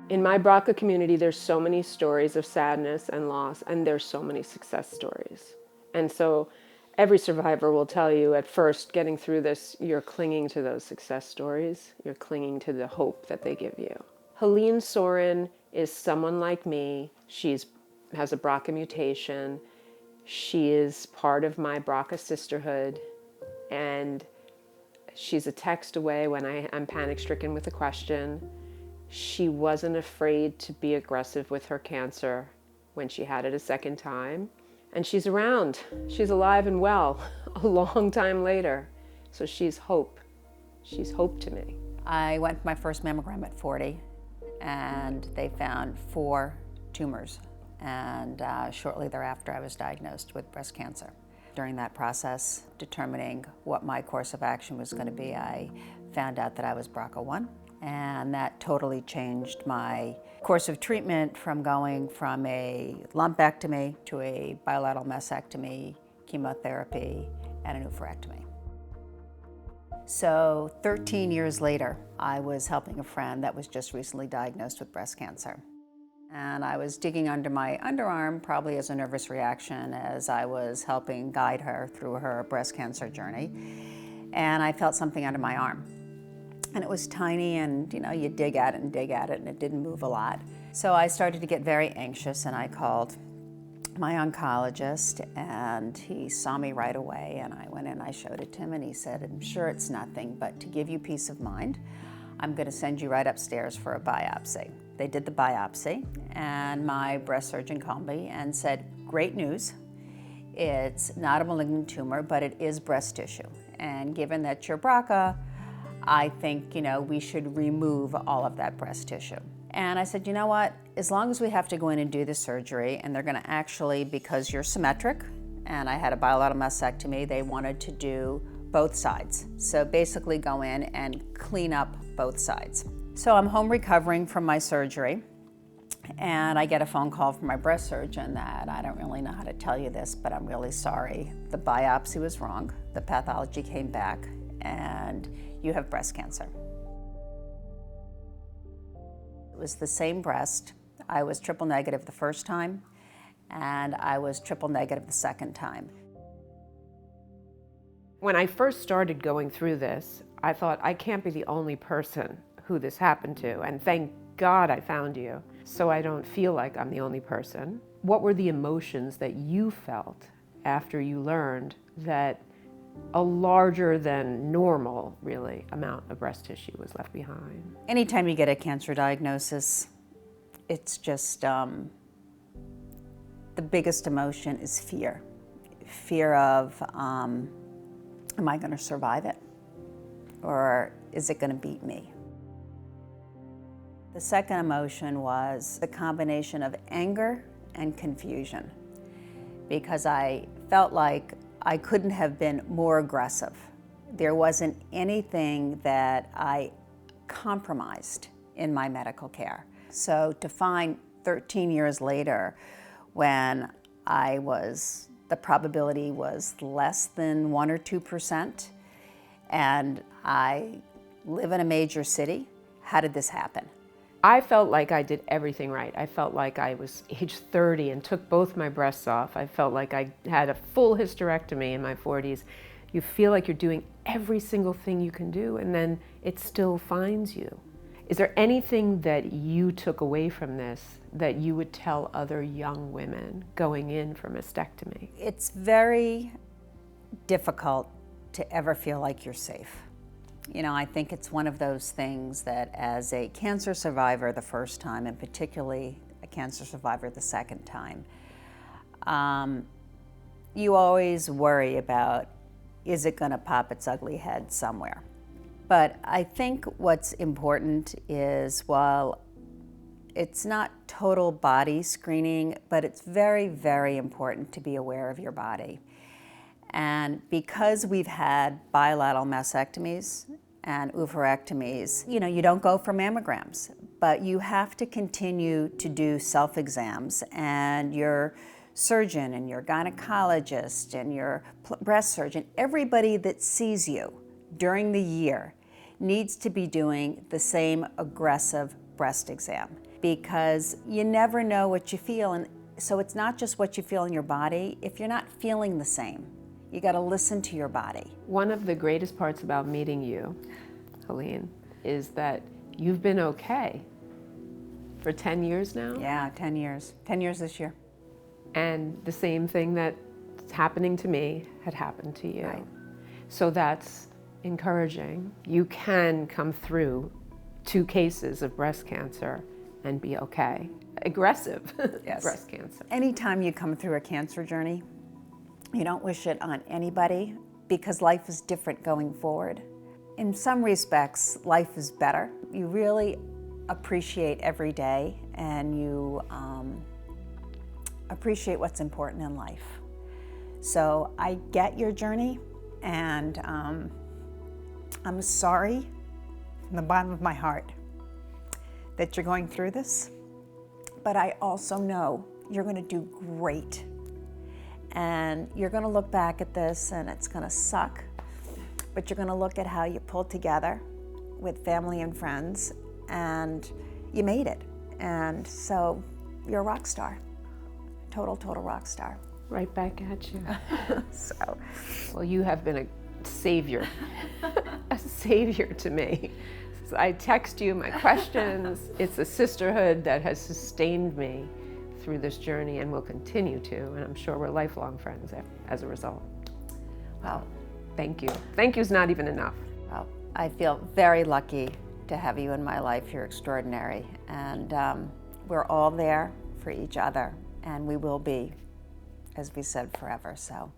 In my BRCA community, there's so many stories of sadness and loss, and there's so many success stories. And so every survivor will tell you at first, getting through this, you're clinging to those success stories. You're clinging to the hope that they give you. Helene Sorin is someone like me. She has a BRCA mutation. She is part of my BRCA sisterhood. And she's a text away when I'm panic-stricken with a question. She wasn't afraid to be aggressive with her cancer when she had it a second time. And she's around. She's alive and well a long time later. So she's hope. She's hope to me. I went for my first mammogram at 40, and they found 4 tumors. And shortly thereafter, I was diagnosed with breast cancer. During that process, determining what my course of action was going to be, I found out that I was BRCA1. And that totally changed my course of treatment, from going from a lumpectomy to a bilateral mastectomy, chemotherapy, and an oophorectomy. So 13 years later, I was helping a friend that was just recently diagnosed with breast cancer. And I was digging under my underarm, probably as a nervous reaction, as I was helping guide her through her breast cancer journey. And I felt something under my arm. And it was tiny, and you dig at it, and it didn't move a lot. So I started to get very anxious, and I called my oncologist, and he saw me right away, and I went in, I showed it to him, and he said, "I'm sure it's nothing, but to give you peace of mind, I'm going to send you right upstairs for a biopsy." They did the biopsy, and my breast surgeon called me and said, "Great news. It's not a malignant tumor, but it is breast tissue. And given that you're BRCA, I think, we should remove all of that breast tissue." And I said, "You know what? As long as we have to go in and do the surgery, and they're going to actually, because you're symmetric, and I had a bilateral mastectomy, they wanted to do both sides. So basically go in and clean up both sides." So I'm home recovering from my surgery, and I get a phone call from my breast surgeon that, "I don't really know how to tell you this, but I'm really sorry. The biopsy was wrong. The pathology came back, and you have breast cancer." It was the same breast. I was triple negative the first time, and I was triple negative the second time. When I first started going through this, I thought, I can't be the only person who this happened to, and thank God I found you, so I don't feel like I'm the only person. What were the emotions that you felt after you learned that a larger than normal, really, amount of breast tissue was left behind? Anytime you get a cancer diagnosis, it's just, the biggest emotion is fear. Fear of, am I going to survive it? Or is it going to beat me? The second emotion was the combination of anger and confusion, because I felt like I couldn't have been more aggressive. There wasn't anything that I compromised in my medical care. So to find 13 years later, when the probability was less than 1 or 2%, and I live in a major city, how did this happen? I felt like I did everything right. I felt like I was age 30 and took both my breasts off. I felt like I had a full hysterectomy in my 40s. You feel like you're doing every single thing you can do, and then it still finds you. Is there anything that you took away from this that you would tell other young women going in for mastectomy? It's very difficult to ever feel like you're safe. I think it's one of those things that, as a cancer survivor the first time, and particularly a cancer survivor the second time, you always worry about, is it going to pop its ugly head somewhere? But I think what's important is, while it's not total body screening, but it's very, very important to be aware of your body. And because we've had bilateral mastectomies and oophorectomies, you don't go for mammograms, but you have to continue to do self-exams, and your surgeon and your gynecologist and your breast surgeon, everybody that sees you during the year needs to be doing the same aggressive breast exam, because you never know what you feel. And so it's not just what you feel in your body. If you're not feeling the same, you got to listen to your body. One of the greatest parts about meeting you, Helene, is that you've been okay for 10 years now. Yeah, 10 years. 10 years this year. And the same thing that's happening to me had happened to you. Right. So that's encouraging. You can come through 2 cases of breast cancer and be okay. Aggressive Yes. breast cancer. Anytime you come through a cancer journey, you don't wish it on anybody because life is different going forward. In some respects, life is better. You really appreciate every day, and you appreciate what's important in life. So I get your journey, and I'm sorry from the bottom of my heart that you're going through this, but I also know you're going to do great. And you're going to look back at this and it's going to suck, but you're going to look at how you pulled together with family and friends and you made it. And so you're a rock star, total rock star. Right back at you. So, Well, you have been a savior, a savior to me. So I text you my questions. It's a sisterhood that has sustained me through this journey and will continue to, and I'm sure we're lifelong friends as a result. well, Thank you. Thank you is not even enough. well, I feel very lucky to have you in my life. You're extraordinary. And we're all there for each other, and we will be, as we said, forever. So